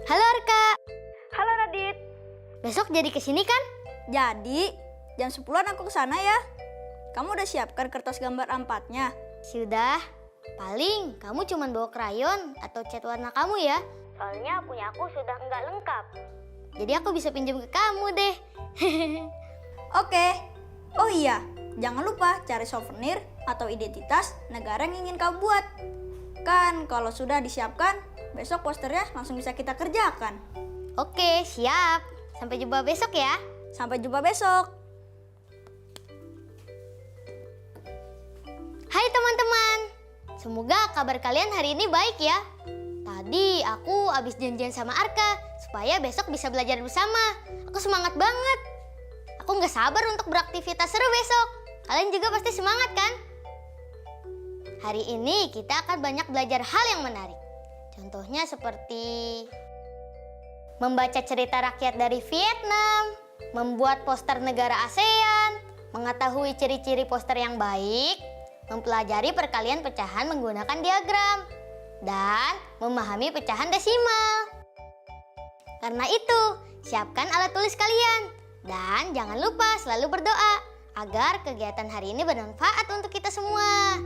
Halo Arka, Halo Radit. besok jadi kesini kan? Jadi, jam 10-an aku kesana ya. Kamu udah siapkan kertas gambar A4-nya? Sudah, paling kamu cuma bawa krayon atau cat warna kamu ya. Soalnya punya aku sudah nggak lengkap. Jadi aku bisa pinjam ke kamu deh. Oke. Oh iya, jangan lupa cari souvenir atau identitas negara yang ingin kamu buat. Kan kalau sudah disiapkan, besok posternya langsung bisa kita kerjakan. Oke, siap. Sampai jumpa besok ya. Sampai jumpa besok. Hai teman-teman, semoga kabar kalian hari ini baik ya. Tadi aku habis janjian sama Arka supaya besok bisa belajar bersama. Aku semangat banget. Aku nggak sabar untuk beraktivitas seru besok. Kalian juga pasti semangat kan? Hari ini kita akan banyak belajar hal yang menarik. Contohnya seperti membaca cerita rakyat dari Vietnam, membuat poster negara ASEAN, mengetahui ciri-ciri poster yang baik, mempelajari perkalian pecahan menggunakan diagram, dan memahami pecahan desimal. Karena itu, siapkan alat tulis kalian. Dan jangan lupa selalu berdoa agar kegiatan hari ini bermanfaat untuk kita semua.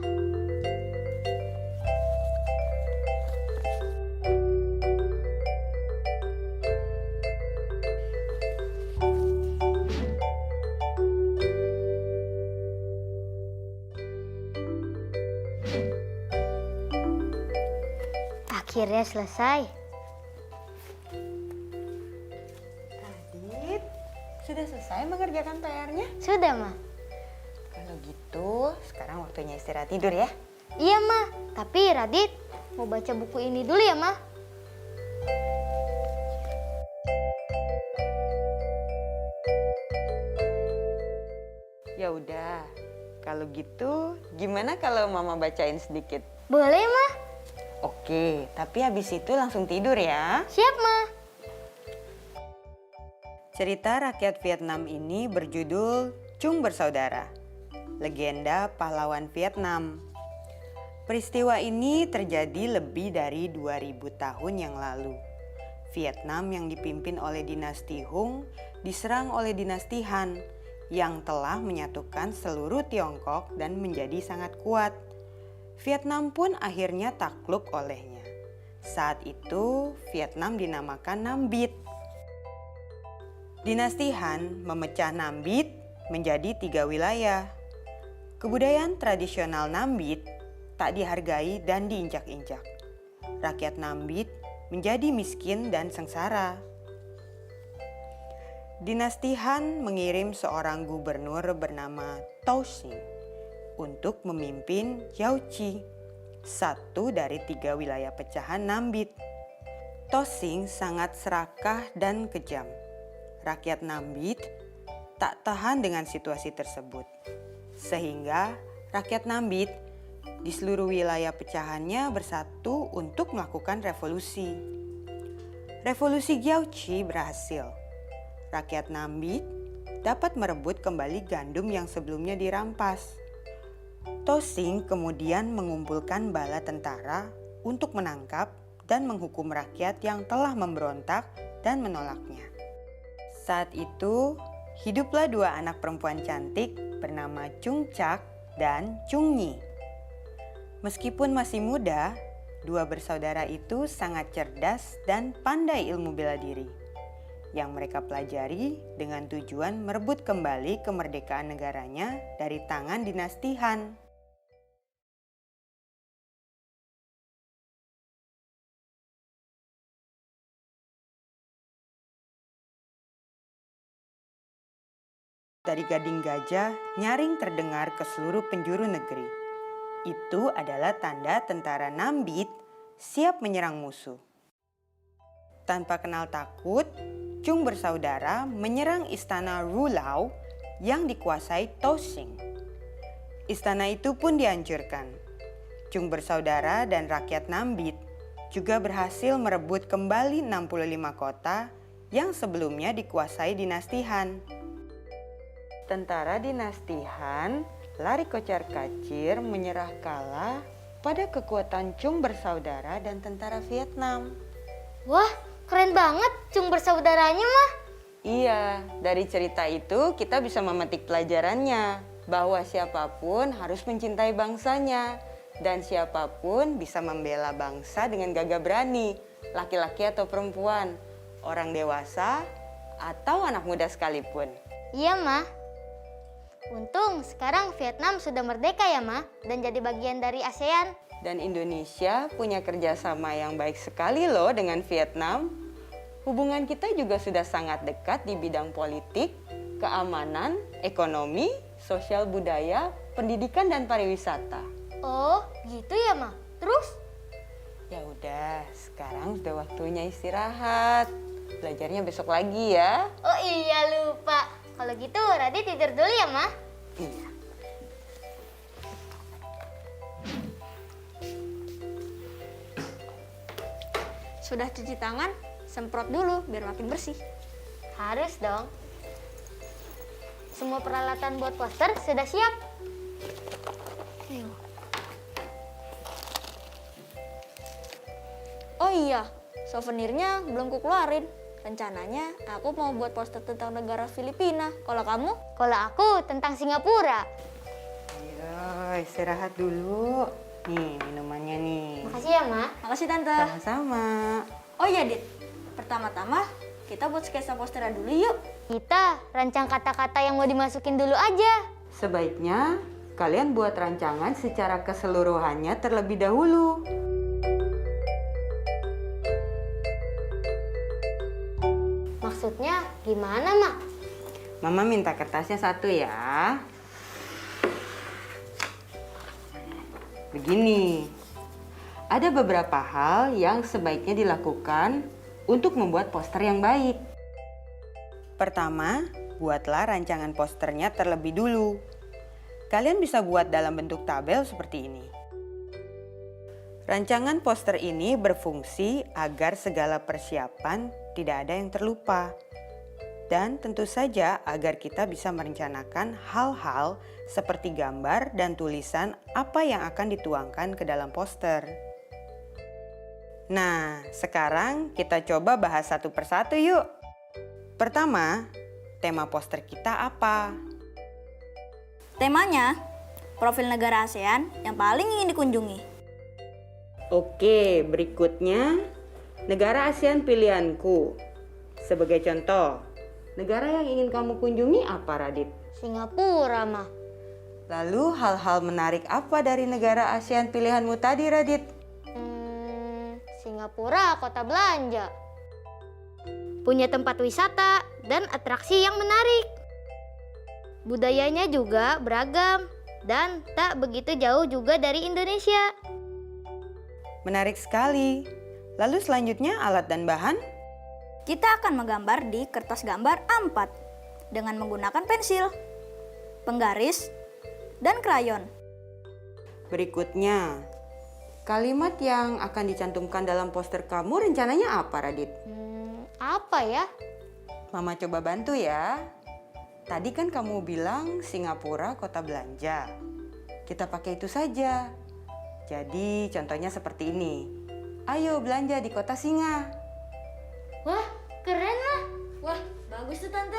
Akhirnya selesai. Radit, sudah selesai mengerjakan PR-nya? Sudah, Ma. Kalau gitu, sekarang waktunya istirahat tidur ya. Iya, Ma. Tapi Radit mau baca buku ini dulu ya, Ma. Ya udah, kalau gitu gimana kalau Mama bacain sedikit? Boleh, Ma? Oke, tapi habis itu langsung tidur ya. Siap, Ma. Cerita rakyat Vietnam ini berjudul Chung Bersaudara, Legenda Pahlawan Vietnam. Peristiwa ini terjadi lebih dari 2000 tahun yang lalu. Vietnam yang dipimpin oleh dinasti Hung diserang oleh dinasti Han yang telah menyatukan seluruh Tiongkok dan menjadi sangat kuat. Vietnam pun akhirnya takluk olehnya. Saat itu Vietnam dinamakan Nam Bit. Dinasti Han memecah Nam Bit menjadi 3 wilayah. Kebudayaan tradisional Nam Bit tak dihargai dan diinjak-injak. Rakyat Nam Bit menjadi miskin dan sengsara. Dinasti Han mengirim seorang gubernur bernama Tao Xing untuk memimpin Yao Qi, satu dari 3 wilayah pecahan Nam Bit. Tao Xing sangat serakah dan kejam. Rakyat Nam Bit tak tahan dengan situasi tersebut. Sehingga rakyat Nam Bit di seluruh wilayah pecahannya bersatu untuk melakukan revolusi. Revolusi Gyauchi berhasil. Rakyat Nam Bit dapat merebut kembali gandum yang sebelumnya dirampas. Tao Xing kemudian mengumpulkan bala tentara untuk menangkap dan menghukum rakyat yang telah memberontak dan menolaknya. Saat itu, hiduplah dua anak perempuan cantik bernama Chung Chak dan Chung Nyi. Meskipun masih muda, dua bersaudara itu sangat cerdas dan pandai ilmu bela diri yang mereka pelajari dengan tujuan merebut kembali kemerdekaan negaranya dari tangan dinasti Han. Dari gading gajah nyaring terdengar ke seluruh penjuru negeri. Itu adalah tanda tentara Nambit siap menyerang musuh. Tanpa kenal takut, Chung bersaudara menyerang istana Rulau yang dikuasai Toshing. Istana itu pun dihancurkan. Chung bersaudara dan rakyat Nambit juga berhasil merebut kembali 65 kota yang sebelumnya dikuasai dinasti Han. Tentara dinasti Han lari kocar-kacir menyerah kalah pada kekuatan Chung bersaudara dan tentara Vietnam. Wah, keren banget Chung bersaudaranya mah. Iya, dari cerita itu kita bisa memetik pelajarannya bahwa siapapun harus mencintai bangsanya dan siapapun bisa membela bangsa dengan gagah berani, laki-laki atau perempuan, orang dewasa atau anak muda sekalipun. Iya mah. Untung sekarang Vietnam sudah merdeka ya mah dan jadi bagian dari ASEAN. Dan Indonesia punya kerjasama yang baik sekali loh dengan Vietnam. Hubungan kita juga sudah sangat dekat di bidang politik, keamanan, ekonomi, sosial budaya, pendidikan dan pariwisata. Oh, gitu ya mah. Terus? Ya udah, sekarang sudah waktunya istirahat. Belajarnya besok lagi ya. Oh iya lupa. Kalau gitu Radit tidur dulu ya mah. Iya. Sudah cuci tangan, semprot dulu biar makin bersih. Harus dong. Semua peralatan buat poster sudah siap. Ayo. Oh iya, souvenirnya belum kukeluarin. Rencananya aku mau buat poster tentang negara Filipina. Kalau kamu? Kalau aku tentang Singapura. Ayo istirahat dulu. Nih minumannya nih. Makasih ya mah. Makasih Tante. Sama-sama. Oh iya Dit, pertama-tama kita buat sketsa posternya dulu yuk. Kita rancang kata-kata yang mau dimasukin dulu aja. Sebaiknya kalian buat rancangan secara keseluruhannya terlebih dahulu. Maksudnya gimana mah? Mama minta kertasnya satu ya. Begini, ada beberapa hal yang sebaiknya dilakukan untuk membuat poster yang baik. Pertama, buatlah rancangan posternya terlebih dulu. Kalian bisa buat dalam bentuk tabel seperti ini. Rancangan poster ini berfungsi agar segala persiapan tidak ada yang terlupa. Dan tentu saja agar kita bisa merencanakan hal-hal seperti gambar dan tulisan apa yang akan dituangkan ke dalam poster. Nah, sekarang kita coba bahas satu persatu yuk. Pertama, tema poster kita apa? Temanya, profil negara ASEAN yang paling ingin dikunjungi. Oke, berikutnya negara ASEAN pilihanku. Sebagai contoh, negara yang ingin kamu kunjungi apa, Radit? Singapura mah. Lalu hal-hal menarik apa dari negara ASEAN pilihanmu tadi, Radit? Singapura kota belanja. Punya tempat wisata dan atraksi yang menarik. Budayanya juga beragam dan tak begitu jauh juga dari Indonesia. Menarik sekali. Lalu selanjutnya alat dan bahan? Kita akan menggambar di kertas gambar A4 dengan menggunakan pensil, penggaris, dan krayon. Berikutnya, kalimat yang akan dicantumkan dalam poster kamu rencananya apa, Radit? Apa ya? Mama coba bantu ya. Tadi kan kamu bilang Singapura kota belanja. Kita pakai itu saja. Jadi contohnya seperti ini. Ayo belanja di kota Singa. Wah, keren lah. Wah, bagus tuh Tante.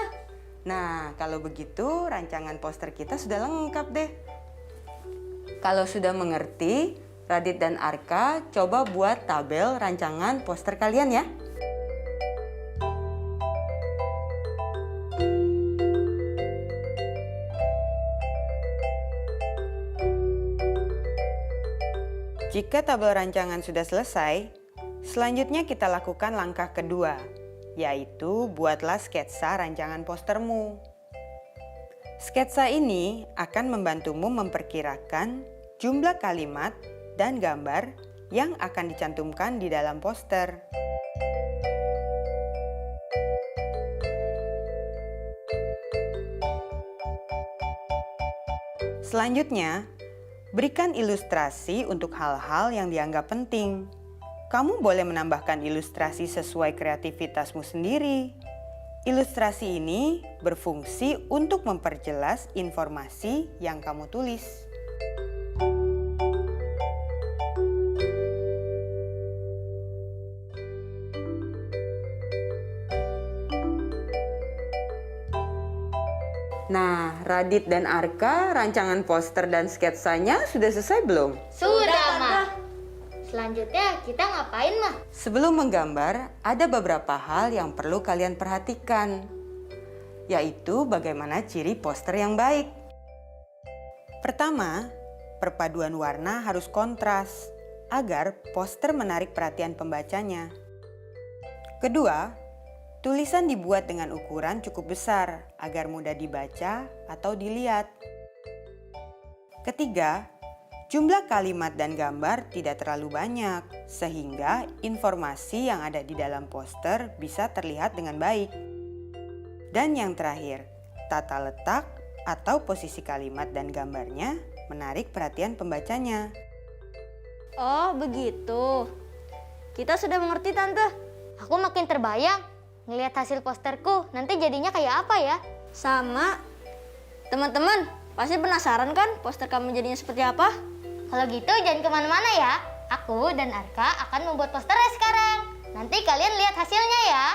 Nah, kalau begitu rancangan poster kita sudah lengkap deh. Kalau sudah mengerti, Radit dan Arka coba buat tabel rancangan poster kalian ya. Jika tabel rancangan sudah selesai, selanjutnya kita lakukan langkah kedua, yaitu buatlah sketsa rancangan postermu. Sketsa ini akan membantumu memperkirakan jumlah kalimat dan gambar yang akan dicantumkan di dalam poster. Selanjutnya, berikan ilustrasi untuk hal-hal yang dianggap penting. Kamu boleh menambahkan ilustrasi sesuai kreativitasmu sendiri. Ilustrasi ini berfungsi untuk memperjelas informasi yang kamu tulis. Nah, Radit dan Arka, rancangan poster dan sketsanya sudah selesai belum? Sudah, Ma. Selanjutnya kita ngapain, Ma? Sebelum menggambar, ada beberapa hal yang perlu kalian perhatikan, yaitu bagaimana ciri poster yang baik. Pertama, perpaduan warna harus kontras agar poster menarik perhatian pembacanya. Kedua, tulisan dibuat dengan ukuran cukup besar agar mudah dibaca atau dilihat. Ketiga, jumlah kalimat dan gambar tidak terlalu banyak, sehingga informasi yang ada di dalam poster bisa terlihat dengan baik. Dan yang terakhir, tata letak atau posisi kalimat dan gambarnya menarik perhatian pembacanya. Oh, begitu. Kita sudah mengerti, Tante. Aku makin terbayang. Ngelihat hasil posterku, nanti jadinya kayak apa ya? Sama. Teman-teman, pasti penasaran kan poster kamu jadinya seperti apa? Kalau gitu jangan kemana-mana ya. Aku dan Arka akan membuat posternya sekarang. Nanti kalian lihat hasilnya ya.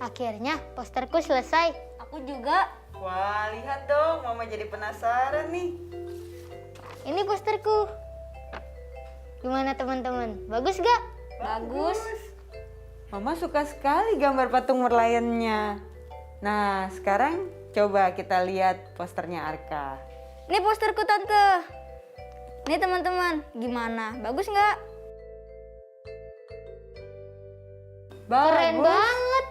Akhirnya posterku selesai. Aku juga. Wah, lihat dong, Mama jadi penasaran nih. Ini posterku. Gimana teman-teman? Bagus gak? Bagus. Mama suka sekali gambar patung merliannya. Nah, sekarang coba kita lihat posternya Arka. Ini posterku, Tante. Ini teman-teman, gimana? Bagus nggak? Keren banget.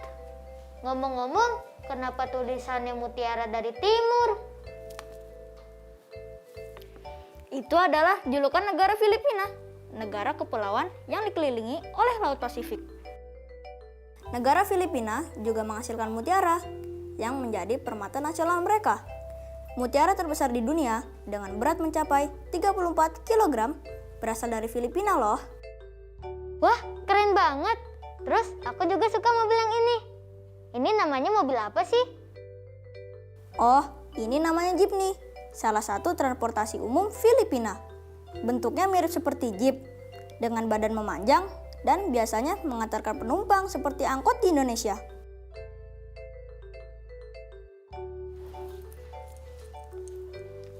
Ngomong-ngomong, kenapa tulisannya Mutiara dari Timur? Itu adalah julukan negara Filipina, negara kepulauan yang dikelilingi oleh Laut Pasifik. Negara Filipina juga menghasilkan mutiara yang menjadi permata nasional mereka. Mutiara terbesar di dunia dengan berat mencapai 34 kg berasal dari Filipina loh. Wah, keren banget. Terus aku juga suka mobil yang ini. Ini namanya mobil apa sih? Oh, ini namanya jeepney, salah satu transportasi umum Filipina. Bentuknya mirip seperti jeep, dengan badan memanjang dan biasanya mengantarkan penumpang seperti angkot di Indonesia.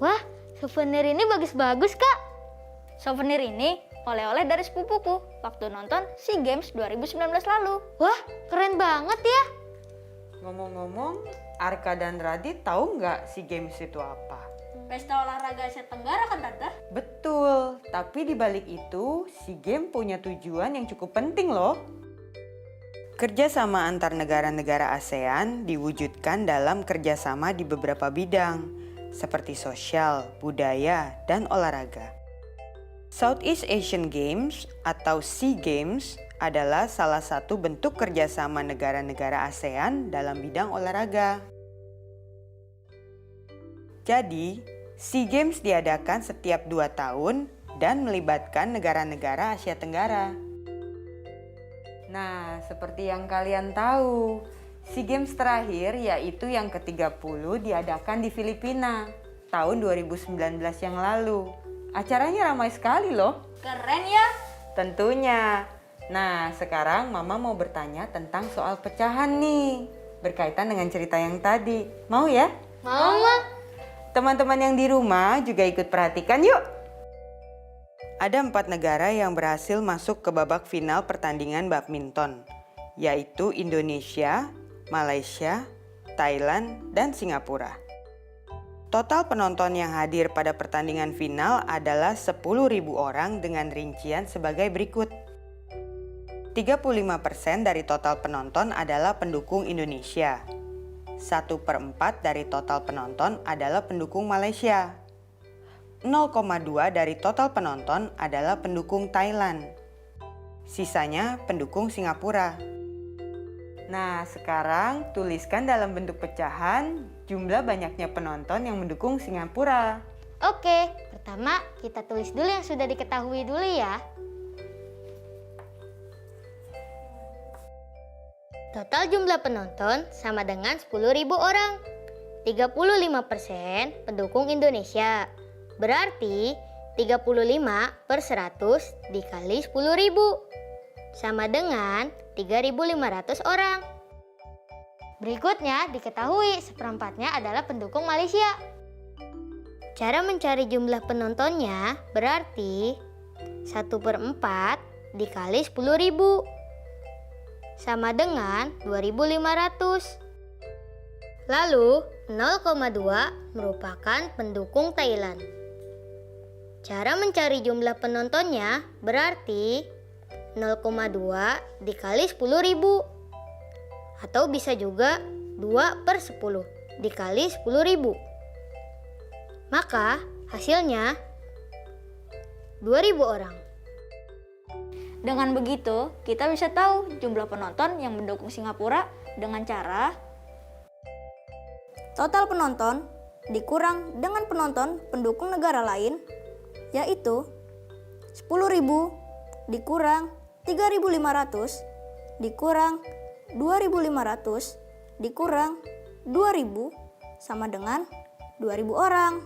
Wah, souvenir ini bagus-bagus, Kak. Souvenir ini oleh-oleh dari sepupuku waktu nonton SEA Games 2019 lalu. Wah, keren banget ya. Ngomong-ngomong, Arka dan Radit tahu nggak SEA Games itu apa? Pesta olahraga Asia Tenggara kan, Tante? Betul, tapi di balik itu SEA Games punya tujuan yang cukup penting loh. Kerjasama antar negara-negara ASEAN diwujudkan dalam kerjasama di beberapa bidang, seperti sosial, budaya, dan olahraga. Southeast Asian Games atau SEA Games adalah salah satu bentuk kerjasama negara-negara ASEAN dalam bidang olahraga. Jadi, SEA Games diadakan setiap 2 tahun dan melibatkan negara-negara Asia Tenggara. Nah, seperti yang kalian tahu, SEA Games terakhir yaitu yang ke-30 diadakan di Filipina tahun 2019 yang lalu. Acaranya ramai sekali loh. Keren ya? Tentunya. Nah, sekarang Mama mau bertanya tentang soal pecahan nih, berkaitan dengan cerita yang tadi. Mau ya? Mau, Ma? Teman-teman yang di rumah juga ikut perhatikan yuk. Ada 4 negara yang berhasil masuk ke babak final pertandingan badminton, yaitu Indonesia, Malaysia, Thailand, dan Singapura. Total penonton yang hadir pada pertandingan final adalah 10.000 orang dengan rincian sebagai berikut. 35% dari total penonton adalah pendukung Indonesia. 1/4 dari total penonton adalah pendukung Malaysia. 0,2 dari total penonton adalah pendukung Thailand. Sisanya pendukung Singapura. Nah, sekarang tuliskan dalam bentuk pecahan jumlah banyaknya penonton yang mendukung Singapura. Oke, pertama kita tulis dulu yang sudah diketahui dulu ya. Total jumlah penonton sama dengan 10.000 orang. 35% pendukung Indonesia. Berarti 35/100 dikali 10.000 sama dengan 3.500 orang. Berikutnya diketahui 1/4-nya adalah pendukung Malaysia. Cara mencari jumlah penontonnya berarti 1/4 dikali 10.000 sama dengan 2.500. Lalu 0,2 merupakan pendukung Thailand. Cara mencari jumlah penontonnya berarti 0,2 dikali 10.000 atau bisa juga 2/10 dikali 10.000. Maka hasilnya 2.000 orang. Dengan begitu, kita bisa tahu jumlah penonton yang mendukung Singapura dengan cara total penonton dikurang dengan penonton pendukung negara lain, yaitu 10.000 dikurang 3.500 dikurang 2.500 dikurang 2.000 sama dengan 2.000 orang.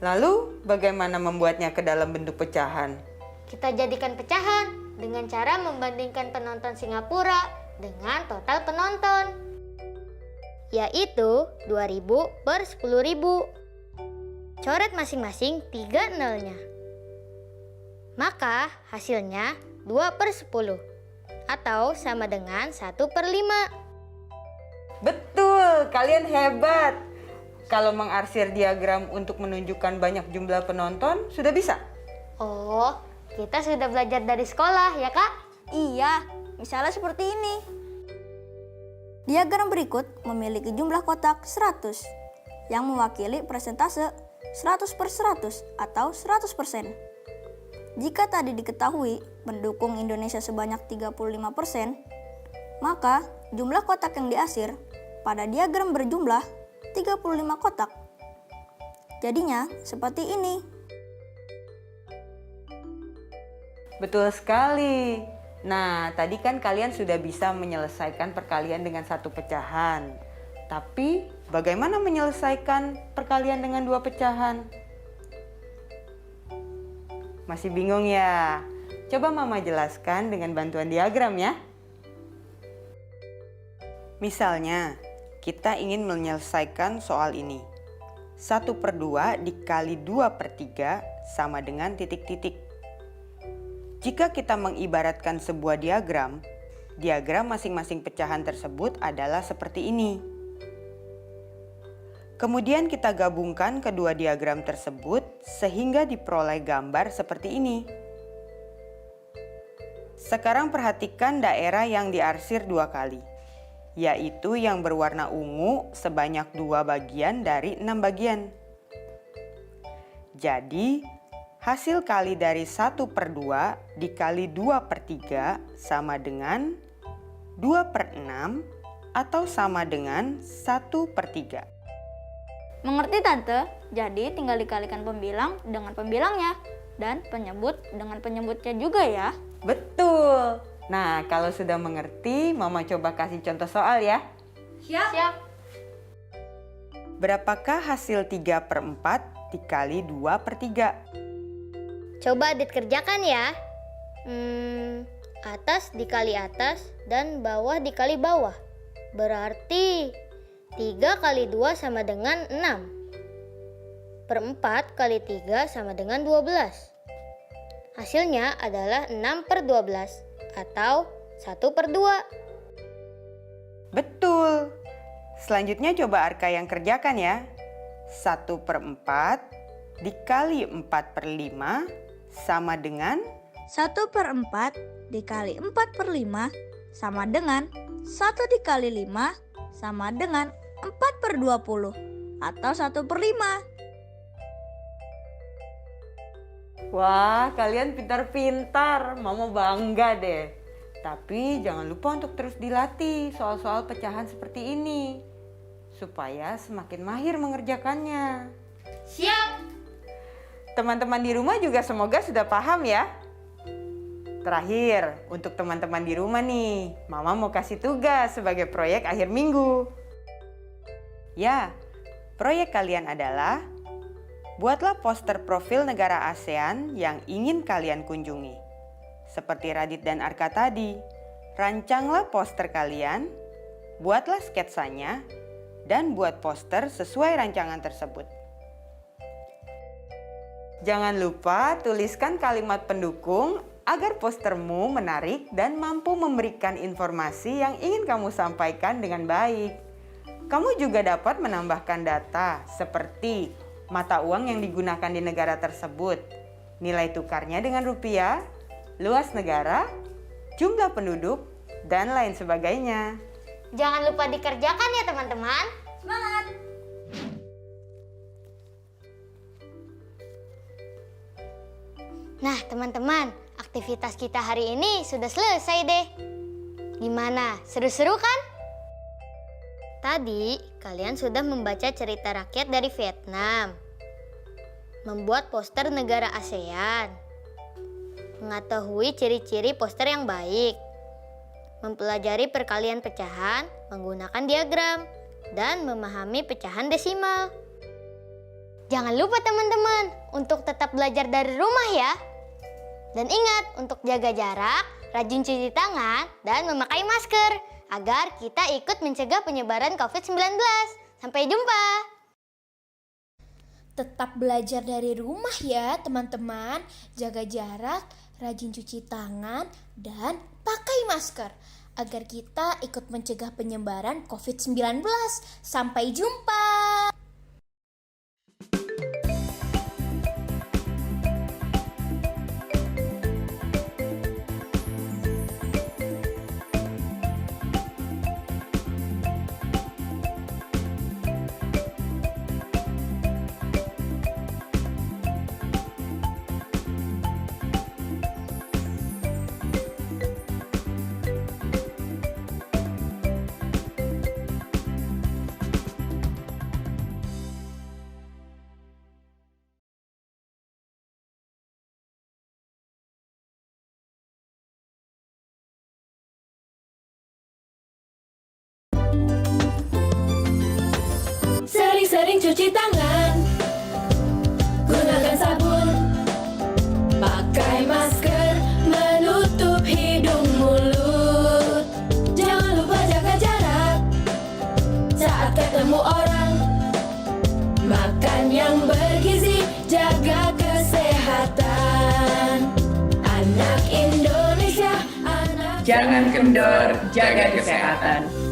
Lalu, bagaimana membuatnya ke dalam bentuk pecahan? Kita jadikan pecahan dengan cara membandingkan penonton Singapura dengan total penonton, yaitu 2.000/10.000. Coret masing-masing 3 nolnya. Maka hasilnya 2/10 atau sama dengan 1/5. Betul, kalian hebat. Kalau mengarsir diagram untuk menunjukkan banyak jumlah penonton, sudah bisa? Oh, kita sudah belajar dari sekolah ya Kak? Iya, misalnya seperti ini. Diagram berikut memiliki jumlah kotak 100 yang mewakili persentase 100/100 atau 100%. Jika tadi diketahui pendukung Indonesia sebanyak 35%, maka jumlah kotak yang diarsir pada diagram berjumlah 35 kotak. Jadinya seperti ini. Betul sekali. Nah, tadi kan kalian sudah bisa menyelesaikan perkalian dengan satu pecahan. Tapi, bagaimana menyelesaikan perkalian dengan 2 pecahan? Masih bingung ya? Coba Mama jelaskan dengan bantuan diagram ya. Misalnya, kita ingin menyelesaikan soal ini. 1/2 dikali 2/3 sama dengan titik-titik. Jika kita mengibaratkan sebuah diagram, diagram masing-masing pecahan tersebut adalah seperti ini. Kemudian kita gabungkan kedua diagram tersebut sehingga diperoleh gambar seperti ini. Sekarang perhatikan daerah yang diarsir 2 kali, yaitu yang berwarna ungu sebanyak 2 bagian dari 6 bagian. Jadi, hasil kali dari 1/2 dikali 2/3 sama dengan 2/6 atau sama dengan 1/3. Mengerti Tante? Jadi tinggal dikalikan pembilang dengan pembilangnya dan penyebut dengan penyebutnya juga ya. Betul. Nah, kalau sudah mengerti, Mama coba kasih contoh soal ya. Siap. Berapakah hasil 3/4 dikali 2/3? Coba dikerjakan ya. Atas dikali atas dan bawah dikali bawah. Berarti 3 kali 2 sama dengan 6. 4 kali 3 sama dengan 12. Hasilnya adalah 6/12 atau 1/2. Betul. Selanjutnya coba Arka yang kerjakan ya. 1/4 dikali 4/5 sama dengan 1/4 dikali 4/5 sama dengan 1 dikali 5 sama dengan 4/20 atau 1/5. Wah, kalian pintar-pintar. Mama bangga deh. Tapi jangan lupa untuk terus dilatih soal-soal pecahan seperti ini. Supaya semakin mahir mengerjakannya. Siap. Teman-teman di rumah juga semoga sudah paham ya. Terakhir, untuk teman-teman di rumah nih, Mama mau kasih tugas sebagai proyek akhir minggu. Ya, proyek kalian adalah buatlah poster profil negara ASEAN yang ingin kalian kunjungi. Seperti Radit dan Arka tadi, rancanglah poster kalian, buatlah sketsanya, dan buat poster sesuai rancangan tersebut. Jangan lupa tuliskan kalimat pendukung agar postermu menarik dan mampu memberikan informasi yang ingin kamu sampaikan dengan baik. Kamu juga dapat menambahkan data seperti mata uang yang digunakan di negara tersebut, nilai tukarnya dengan rupiah, luas negara, jumlah penduduk, dan lain sebagainya. Jangan lupa dikerjakan ya teman-teman. Semangat! Nah teman-teman, aktivitas kita hari ini sudah selesai deh. Gimana? Seru-seru kan? Tadi kalian sudah membaca cerita rakyat dari Vietnam, membuat poster negara ASEAN, mengetahui ciri-ciri poster yang baik, mempelajari perkalian pecahan menggunakan diagram, dan memahami pecahan desimal. Jangan lupa teman-teman untuk tetap belajar dari rumah ya. Dan ingat untuk jaga jarak, rajin cuci tangan, dan memakai masker agar kita ikut mencegah penyebaran COVID-19. Sampai jumpa. Tetap belajar dari rumah ya teman-teman. Jaga jarak, rajin cuci tangan, dan pakai masker agar kita ikut mencegah penyebaran COVID-19. Sampai jumpa. Sering-sering cuci tangan, gunakan sabun, pakai masker, menutup hidung mulut. Jangan lupa jaga jarak saat ketemu orang. Makan yang bergizi, jaga kesehatan. Anak Indonesia, anak Jangan kendor, jaga kesehatan.